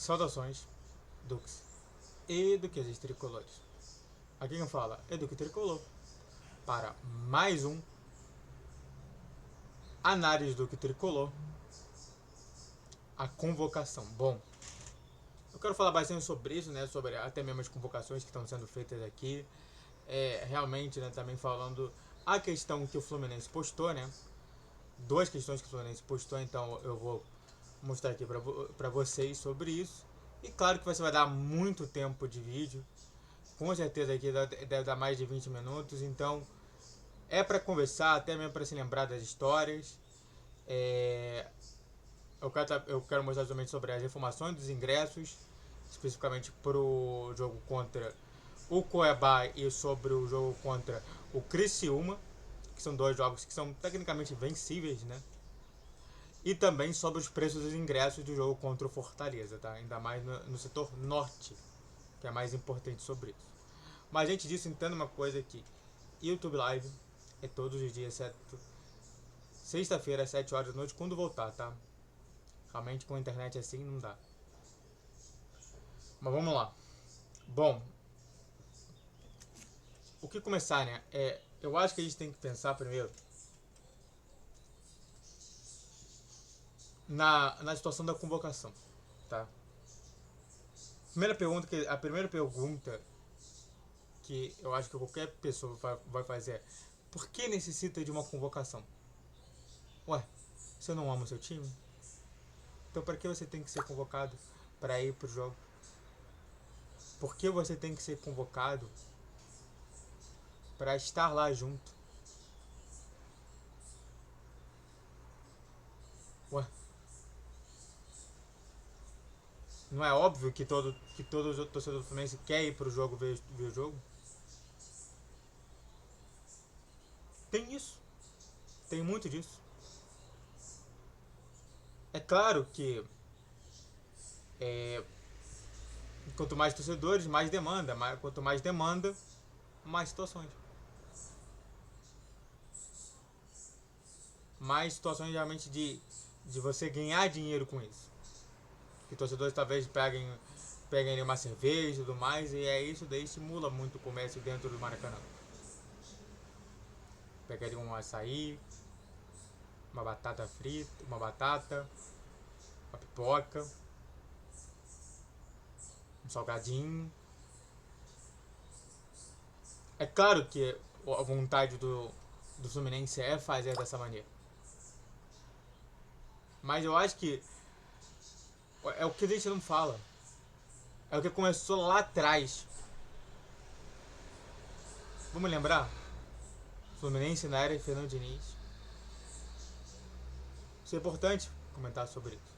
Saudações, Dux e Duqueses Tricolores. Aqui quem fala é Duque Tricolor para mais um Análise Duque Tricolor, a convocação. Bom, eu quero falar bastante sobre isso, né, sobre até mesmo as convocações que estão sendo feitas aqui. Realmente, né, também falando a questão que o Fluminense postou, né, duas questões que o Fluminense postou, então eu vou mostrar aqui para vocês sobre isso. E claro que você vai dar muito tempo de vídeo, com certeza aqui deve dar mais de 20 minutos, então é para conversar, até mesmo para se lembrar das histórias. Eu quero mostrar somente sobre as reformações dos ingressos, especificamente para o jogo contra o Cuiabá e sobre o jogo contra o Criciúma, que são dois jogos que são tecnicamente vencíveis, né? E também sobre os preços dos ingressos do jogo contra o Fortaleza, tá? Ainda mais no setor norte, que é mais importante sobre isso. Mas antes disso, entenda uma coisa aqui. YouTube Live é todos os dias, exceto sexta-feira às 7 horas da noite, quando voltar, tá? Realmente com a internet assim não dá. Mas vamos lá. Bom, o que começar, né? Eu acho que a gente tem que pensar primeiro na situação da convocação, tá? A primeira pergunta que eu acho que qualquer pessoa vai fazer é: por que necessita de uma convocação? Ué, você não ama o seu time? Então para que você tem que ser convocado para ir pro jogo? Por que você tem que ser convocado para estar lá junto? Ué, não é óbvio que todo torcedor do Fluminense quer ir pro jogo ver o jogo? Tem isso. Tem muito disso. É claro que quanto mais torcedores, mais demanda. Quanto mais demanda, mais situações. Mais situações realmente de você ganhar dinheiro com isso. Que torcedores talvez peguem uma cerveja e tudo mais, e isso daí estimula muito o comércio dentro do Maracanã. Pegaria um açaí, uma batata frita, uma pipoca, um salgadinho. É claro que a vontade do Fluminense é fazer dessa maneira. Mas eu acho que é o que a gente não fala. É o que começou lá atrás. Vamos lembrar? Fluminense na era de Fernando Diniz. Isso é importante comentar sobre isso.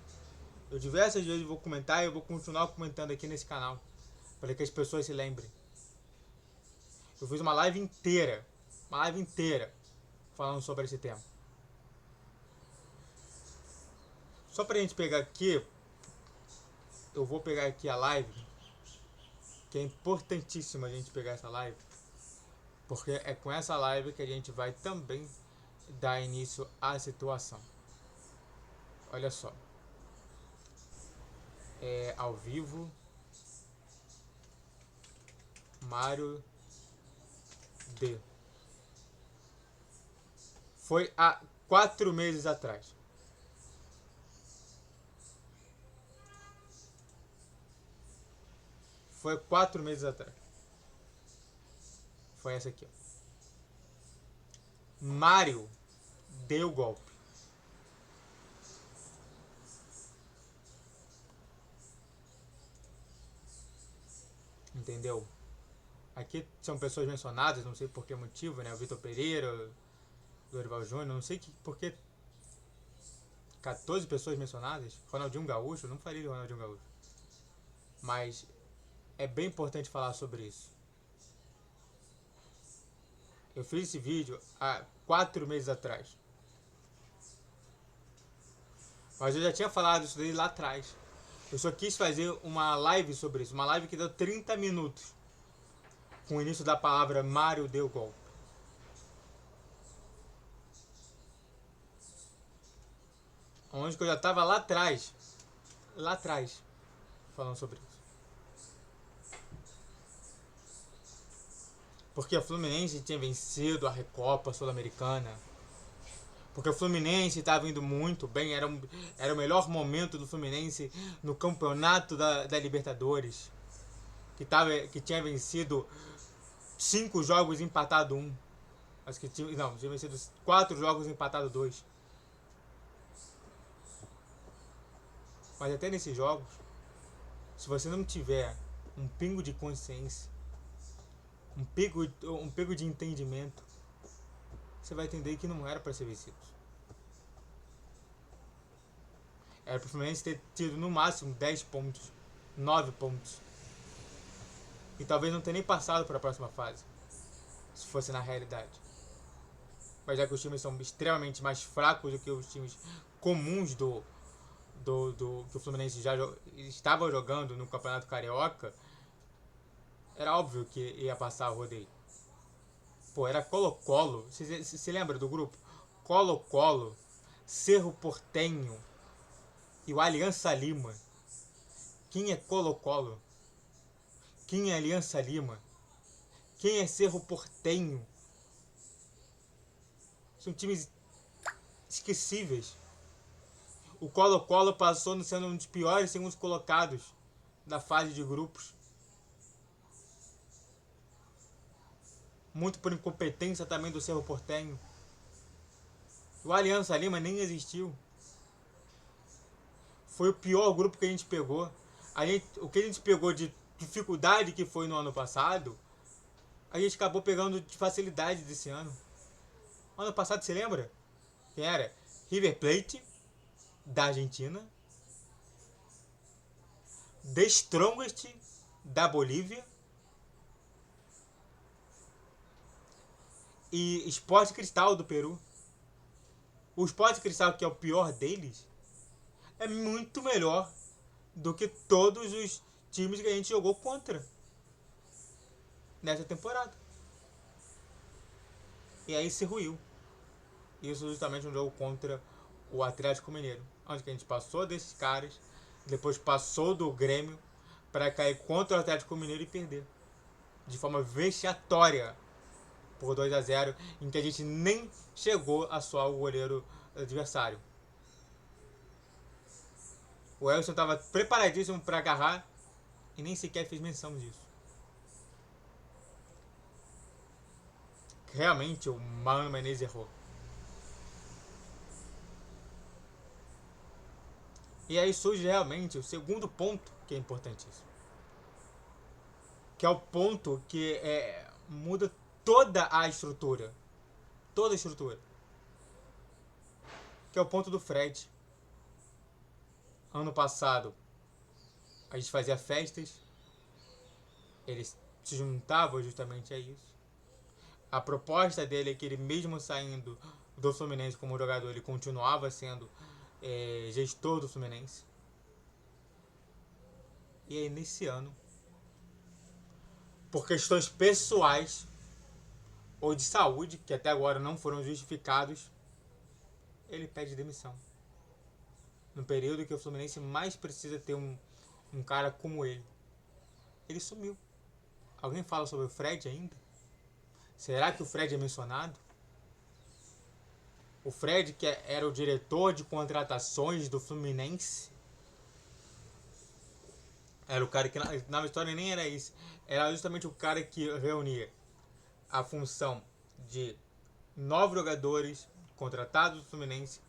Eu diversas vezes vou comentar e eu vou continuar comentando aqui nesse canal. Para que as pessoas se lembrem. Eu fiz uma live inteira. Falando sobre esse tema. Só pra gente pegar aqui. Eu vou pegar aqui a live. Que é importantíssimo a gente pegar essa live. Porque é com essa live que a gente vai também dar início à situação. Olha só. Ao vivo. Mário D. Foi há 4 meses atrás. Foi 4 meses atrás. Foi essa aqui, ó. Mário deu golpe. Entendeu? Aqui são pessoas mencionadas, não sei por que motivo, né? O Vitor Pereira, o Dorival Júnior, não sei por que 14 pessoas mencionadas. Ronaldinho Gaúcho, não faria de Ronaldinho Gaúcho. Mas é bem importante falar sobre isso. Eu fiz esse vídeo há 4 meses atrás. Mas eu já tinha falado isso daí lá atrás. Eu só quis fazer uma live sobre isso. Uma live que deu 30 minutos. Com o início da palavra Mário deu golpe. Onde que eu já estava lá atrás. Lá atrás. falando sobre isso. Porque a Fluminense tinha vencido a Recopa Sul-Americana. Porque o Fluminense estava indo muito bem. Era o melhor momento do Fluminense no campeonato da Libertadores. Que tinha vencido 5 jogos e empatado 1. Acho que tinha vencido 4 jogos e empatado 2. Mas até nesses jogos, se você não tiver um pingo de consciência, um pingo de entendimento, você vai entender que não era para ser vencido. Era para o Fluminense ter tido no máximo 10 pontos, 9 pontos. E talvez não ter nem passado para a próxima fase, se fosse na realidade. Mas já que os times são extremamente mais fracos do que os times comuns que o Fluminense já estava jogando no Campeonato Carioca, era óbvio que ia passar o rodeio. Pô, era Colo-Colo. Você se lembra do grupo? Colo-Colo, Cerro Porteño e o Aliança Lima. Quem é Colo-Colo? Quem é Aliança Lima? Quem é Cerro Porteño? São times esquecíveis. O Colo-Colo passou sendo um dos piores segundos colocados da fase de grupos. Muito por incompetência também do Cerro Porteño. O Aliança Lima nem existiu. Foi o pior grupo que a gente pegou. O que a gente pegou de dificuldade que foi no ano passado, a gente acabou pegando de facilidade desse ano. Ano passado, você lembra? Quem era? River Plate, da Argentina. The Strongest, da Bolívia. E Sport Cristal, do Peru. O Sport Cristal, que é o pior deles, é muito melhor do que todos os times que a gente jogou contra nessa temporada. E aí se ruiu. Isso justamente um jogo contra o Atlético Mineiro, onde que a gente passou desses caras, depois passou do Grêmio para cair contra o Atlético Mineiro e perder de forma vexatória por 2-0, em que a gente nem chegou a suar o goleiro adversário. O Elson estava preparadíssimo para agarrar e nem sequer fez menção disso. Realmente o Mano Menezes errou. E aí surge realmente o segundo ponto que é importantíssimo. Que é o ponto que muda toda a estrutura. Toda a estrutura. Que é o ponto do Fred. Ano passado, a gente fazia festas. Eles se juntavam justamente a isso. A proposta dele é que ele, mesmo saindo do Fluminense como jogador, ele continuava sendo gestor do Fluminense. E aí, nesse ano, por questões pessoais ou de saúde, que até agora não foram justificados, ele pede demissão. No período que o Fluminense mais precisa ter um cara como ele. Ele sumiu. Alguém fala sobre o Fred ainda? Será que o Fred é mencionado? O Fred, que era o diretor de contratações do Fluminense, era o cara que na história nem era isso. Era justamente o cara que reunia a função de 9 jogadores contratados do Fluminense,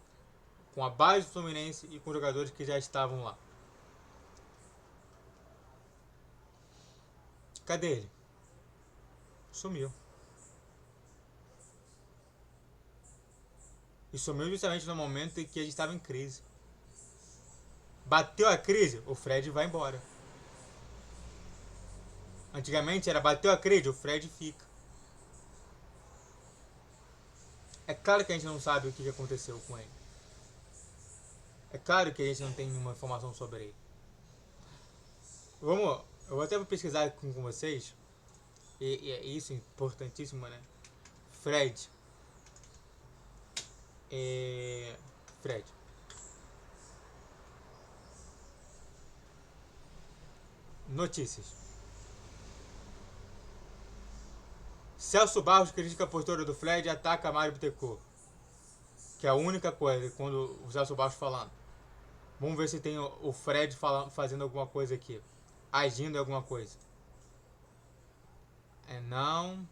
com a base do Fluminense e com jogadores que já estavam lá. Cadê ele? Sumiu. E sumiu justamente no momento em que a gente estava em crise. Bateu a crise, o Fred vai embora. Antigamente era bateu a crise, o Fred fica. É claro que a gente não sabe o que aconteceu com ele. É claro que a gente não tem nenhuma informação sobre ele. Eu vou até pesquisar com vocês. E é isso importantíssimo, né? Fred. Fred. Notícias. Celso Barros critica a postura do Fred e ataca Mário Bittencourt. Que é a única coisa, quando o Celso Barros falando. Vamos ver se tem o Fred fazendo alguma coisa aqui. Agindo em alguma coisa. Não.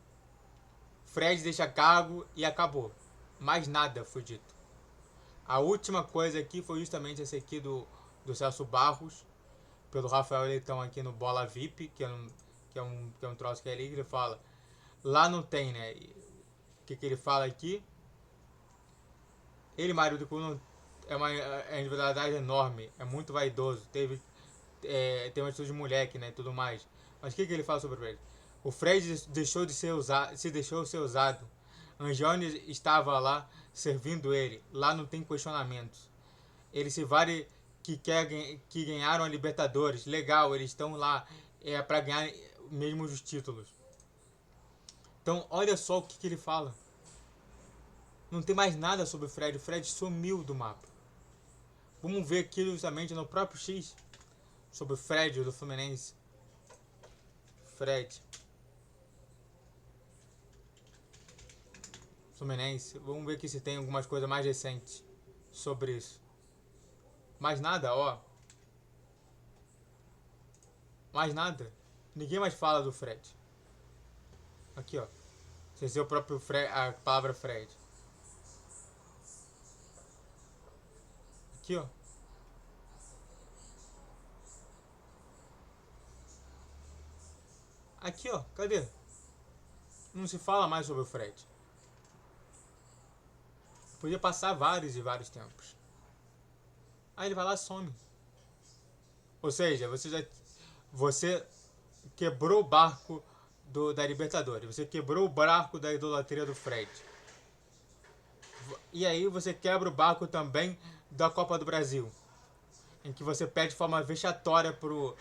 Fred deixa cargo e acabou. Mais nada foi dito. A última coisa aqui foi justamente esse aqui do Celso Barros. Pelo Rafael Leitão aqui no Bola VIP. Que é um troço que é ali que ele fala. Lá não tem, né? O que ele fala aqui? Ele, Mário Bittencourt, é uma individualidade enorme. É muito vaidoso. Tem uma atitude de moleque, né? E tudo mais. Mas o que ele fala sobre o Fred? O Fred deixou de ser usado, se deixou de ser usado. Angione estava lá servindo ele. Lá não tem questionamentos. Eles se vale que ganharam a Libertadores. Legal, eles estão lá para ganhar mesmo os títulos. Então, olha só o que ele fala. Não tem mais nada sobre o Fred. O Fred sumiu do mapa. Vamos ver aqui justamente no próprio X. Sobre o Fred do Fluminense. Fred. Fluminense. Vamos ver aqui se tem algumas coisas mais recentes sobre isso. Mais nada, ó. Mais nada. Ninguém mais fala do Fred. Aqui, ó. Sem ser o próprio Fred, a palavra Fred. Aqui, ó. Aqui, ó. Cadê? Não se fala mais sobre o Fred. Podia passar vários e vários tempos. Aí ele vai lá e some. Ou seja, você quebrou o barco da Libertadores. Você quebrou o barco da idolatria do Fred. E aí você quebra o barco também da Copa do Brasil. Em que você perde de forma vexatória pro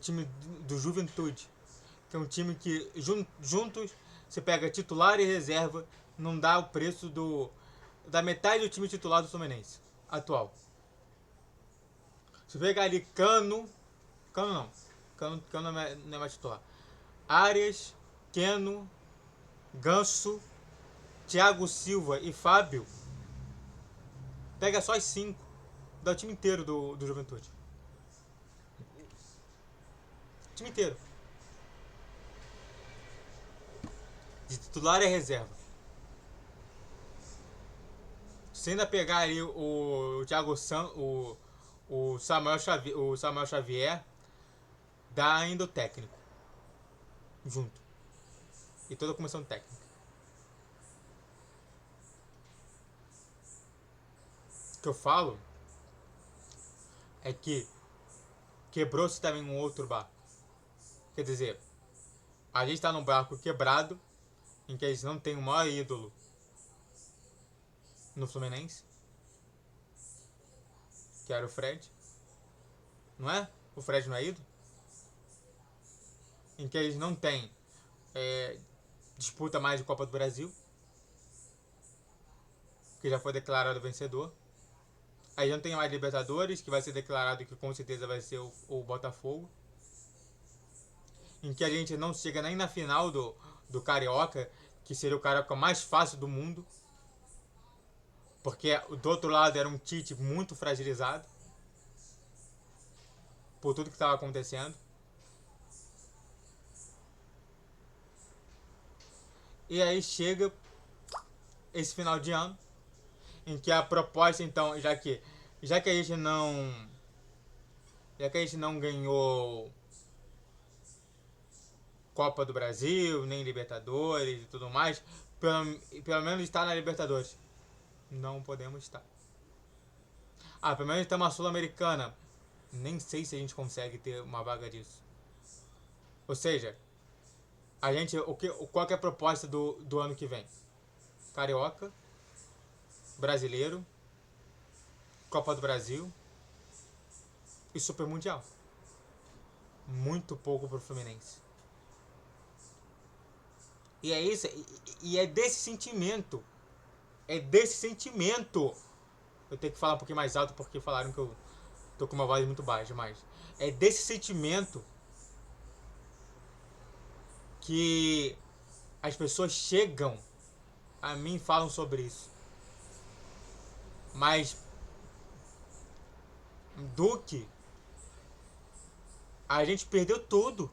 time do Juventude. Que é um time que juntos você pega titular e reserva. Não dá o preço da metade do time titular do Fluminense atual. Se pegar ali Cano não é mais titular. Arias, Keno, Ganso, Thiago Silva e Fábio. Pega só os 5. Dá o time inteiro do Juventude. O time inteiro. De titular e reserva. Se ainda pegar ali o Thiago o Samuel Xavier, dá ainda o técnico. Junto. E toda a comissão técnica. O que eu falo é que quebrou-se também um outro barco. Quer dizer, a gente está num barco quebrado, em que a gente não tem o maior ídolo no Fluminense, que era o Fred. Não é? O Fred não é ídolo? Em que eles não têm disputa mais de Copa do Brasil, que já foi declarado vencedor. Aí não tem mais Libertadores, que vai ser declarado que com certeza vai ser o Botafogo. Em que a gente não chega nem na final do Carioca, que seria o Carioca mais fácil do mundo. Porque do outro lado era um Tite muito fragilizado. Por tudo que estava acontecendo. E aí chega esse final de ano, em que a proposta, então, já que a gente não ganhou Copa do Brasil, nem Libertadores e tudo mais, pelo menos está na Libertadores. Não podemos estar. Pelo menos estamos na Sul-Americana. Nem sei se a gente consegue ter uma vaga disso. Ou seja, qual que é a proposta do ano que vem? Carioca, Brasileiro, Copa do Brasil e Super Mundial. Muito pouco pro Fluminense. E é isso, e é desse sentimento. Eu tenho que falar um pouquinho mais alto porque falaram que eu tô com uma voz muito baixa, mas é desse sentimento que as pessoas chegam a mim e falam sobre isso. Mas Duque, a gente perdeu tudo.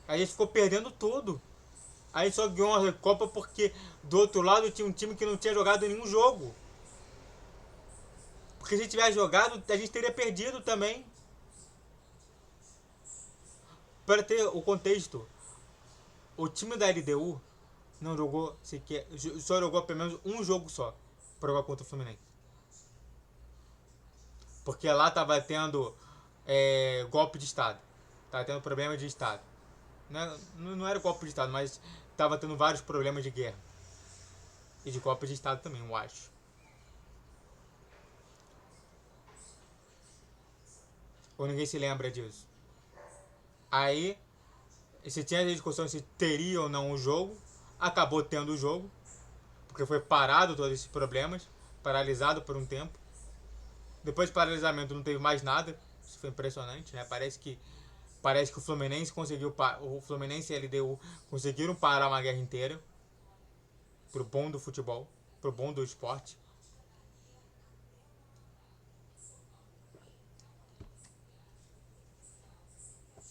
A gente ficou perdendo tudo. A gente só ganhou a Recopa porque do outro lado tinha um time que não tinha jogado nenhum jogo. Porque se tivesse jogado, a gente teria perdido também. Para ter o contexto, o time da LDU não jogou sequer, só jogou pelo menos um jogo só para jogar contra o Fluminense. Porque lá tava tendo golpe de Estado. Tava tendo problema de Estado. Não era golpe de Estado, mas tava tendo vários problemas de guerra. E de golpe de Estado também, eu acho. Ou ninguém se lembra disso. Aí, se tinha a discussão se teria ou não o jogo, acabou tendo o jogo, porque foi parado todos esses problemas, paralisado por um tempo. Depois do paralisamento não teve mais nada, isso foi impressionante, né? Parece que o Fluminense conseguiu, o Fluminense e a LDU conseguiram parar uma guerra inteira, pro bom do futebol, pro bom do esporte.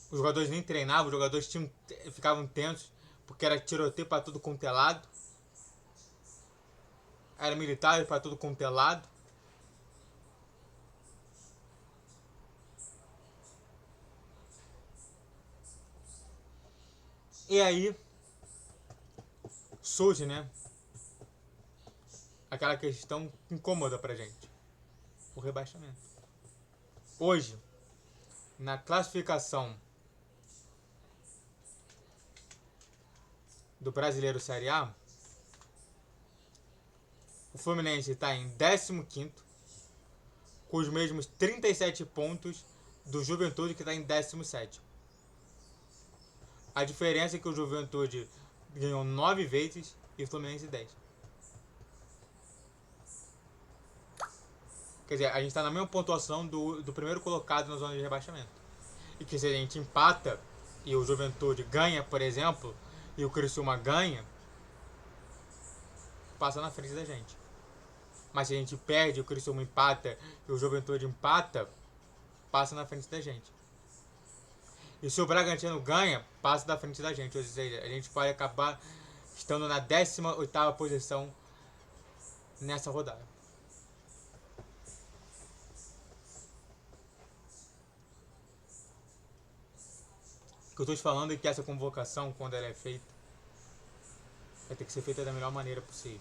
Os jogadores nem treinavam, os jogadores ficavam tensos, porque era tiroteio para tudo quanto é lado. Era militar para tudo quanto é lado. E aí surge, né, aquela questão incômoda pra gente. O rebaixamento. Hoje, na classificação do Brasileiro Série A, o Fluminense está em 15º, com os mesmos 37 pontos do Juventude, que está em 17º. A diferença é que o Juventude ganhou 9 vezes e o Fluminense 10. Quer dizer, a gente está na mesma pontuação do primeiro colocado na zona de rebaixamento. E que se a gente empata e o Juventude ganha, por exemplo, e o Criciúma ganha, passa na frente da gente. Mas se a gente perde, o Criciúma empata e o Juventude empata, passa na frente da gente. E se o Bragantino ganha, passa da frente da gente. Ou seja, a gente pode acabar estando na 18ª posição nessa rodada. O que eu estou te falando é que essa convocação, quando ela é feita, vai ter que ser feita da melhor maneira possível.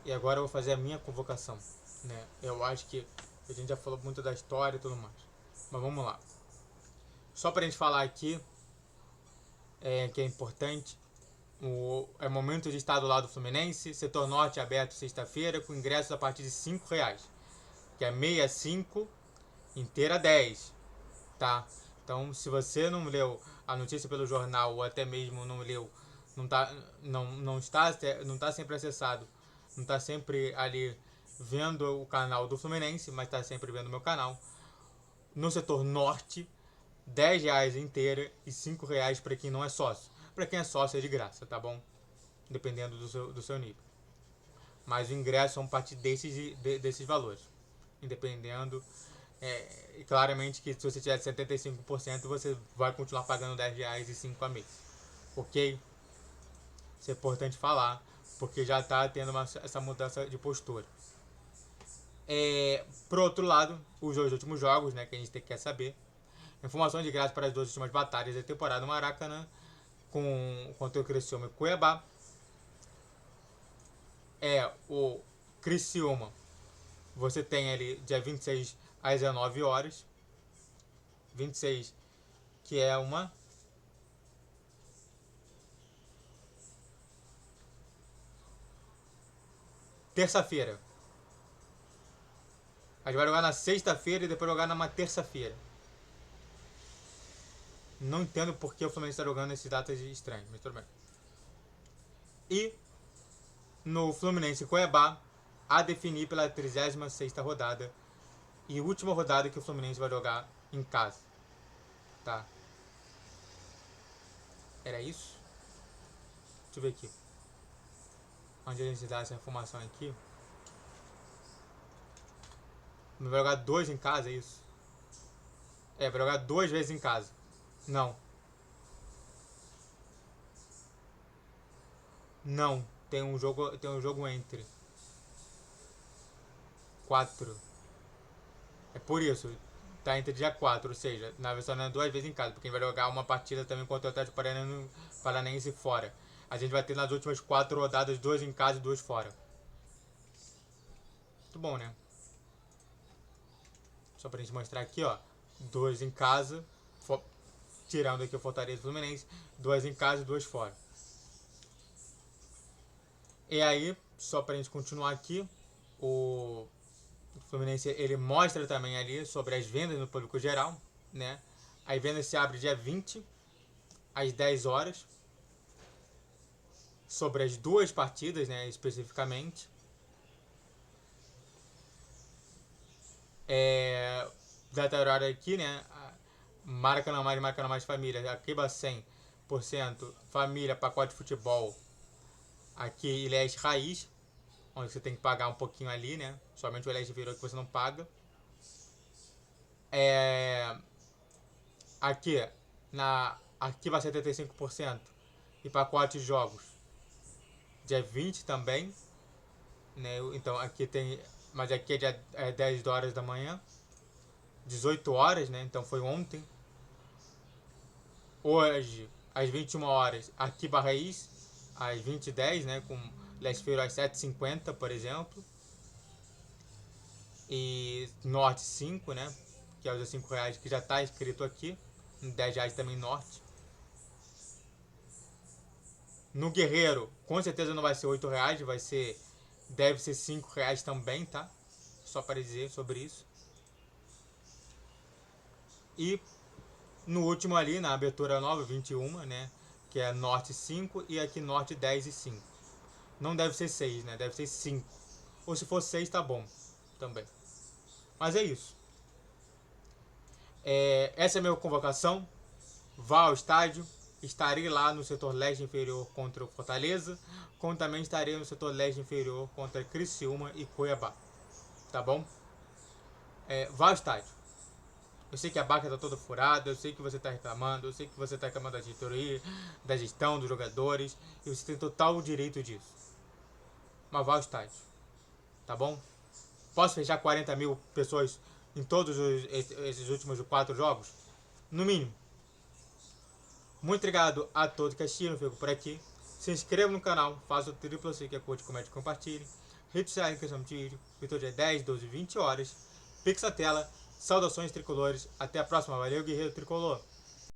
E agora eu vou fazer a minha convocação, né? Eu acho que a gente já falou muito da história e tudo mais. Mas vamos lá. Só pra gente falar aqui, que é importante, é momento de estar do lado do Fluminense, setor norte aberto sexta-feira, com ingressos a partir de R$5, que é meia 5, inteira 10, tá? Então, se você não leu a notícia pelo jornal ou até mesmo não leu, não está sempre acessado, não está sempre ali vendo o canal do Fluminense, mas está sempre vendo o meu canal, no setor norte, R$10 inteira e R$5 para quem não é sócio. Para quem é sócio é de graça, tá bom? Dependendo do seu nível. Mas o ingresso são a partir desses valores. Dependendo, claramente que se você tiver 75%, você vai continuar pagando R$10 e 5 a mês. Ok? Isso é importante falar, porque já está tendo essa mudança de postura. Por outro lado, os dois últimos jogos, né, que a gente quer saber. Informações de graça para as duas últimas batalhas da temporada no Maracanã, contra o Criciúma e Cuiabá. O Criciúma, você tem ali dia 26 às 19 horas. 26, que é uma terça-feira. A gente vai jogar na sexta-feira e depois jogar numa terça-feira. Não entendo porque o Fluminense está jogando nessas datas estranhas, mas tudo bem. E no Fluminense Cuiabá, a definir pela 36ª rodada e última rodada que o Fluminense vai jogar em casa, tá? Era isso? Deixa eu ver aqui. Onde a gente dá essa informação aqui? Vai jogar 2 em casa, é isso? É, vai jogar 2 vezes em casa. Não. Não. Tem um jogo entre 4. É por isso. Tá entre dia 4, ou seja, na versão não é 2 vezes em casa, porque a gente vai jogar uma partida também contra o Atlético Paranaense fora. A gente vai ter nas últimas 4 rodadas 2 em casa e 2 fora. Muito bom, né? Só pra gente mostrar aqui, ó. 2 em casa, tirando aqui o Fortaleza e Fluminense, 2 em casa e 2 fora. E aí, só pra gente continuar aqui, o Fluminense ele mostra também ali sobre as vendas no público geral, né? As vendas se abrem dia 20 às 10 horas. Sobre as 2 partidas, né, especificamente. Data horária aqui, né? Maracanã mais família, Aquiba 100%, família, pacote de futebol. Aqui Ilhéus Raiz, onde você tem que pagar um pouquinho ali, né? Somente o Ilhéus de Virou que você não paga. Aqui, na Aquiba 75% e pacote de jogos. Dia 20 também, né? Então aqui tem, mas aqui é dia 10 horas da manhã. 18 horas, né? Então foi ontem. Hoje, às 21 horas, aqui Raiz, às 20h10, né? Com Lesfeiro às 7h50, por exemplo. E Norte 5, né? Que é os R$5 que já está escrito aqui. R$10 também Norte. No Guerreiro, com certeza não vai ser R$8, vai ser. Deve ser R$5 também, tá? Só para dizer sobre isso. E no último ali, na abertura nova, 21, né? Que é Norte 5 e aqui Norte 10 e 5. Não deve ser 6, né? Deve ser 5. Ou se for 6, tá bom também. Mas é isso. Essa é a minha convocação. Vá ao estádio. Estarei lá no setor leste inferior contra o Fortaleza. Como também estarei no setor leste inferior contra Criciúma e Cuiabá. Tá bom? Vá ao estádio. Eu sei que a barca tá toda furada, eu sei que você tá reclamando, eu sei que você tá reclamando da diretoria, da gestão, dos jogadores, e você tem total direito disso. Mas vá ao estádio. Tá bom? Posso fechar 40 mil pessoas em todos esses últimos 4 jogos? No mínimo. Muito obrigado a todos que assistiram, fico por aqui. Se inscreva no canal, faça o triplo C que é curte, comente e compartilhe. Redes sociais em questão de vídeo, vídeo dia 10, 12, 20 horas. Pix a tela. Saudações tricolores. Até a próxima. Valeu, guerreiro tricolor.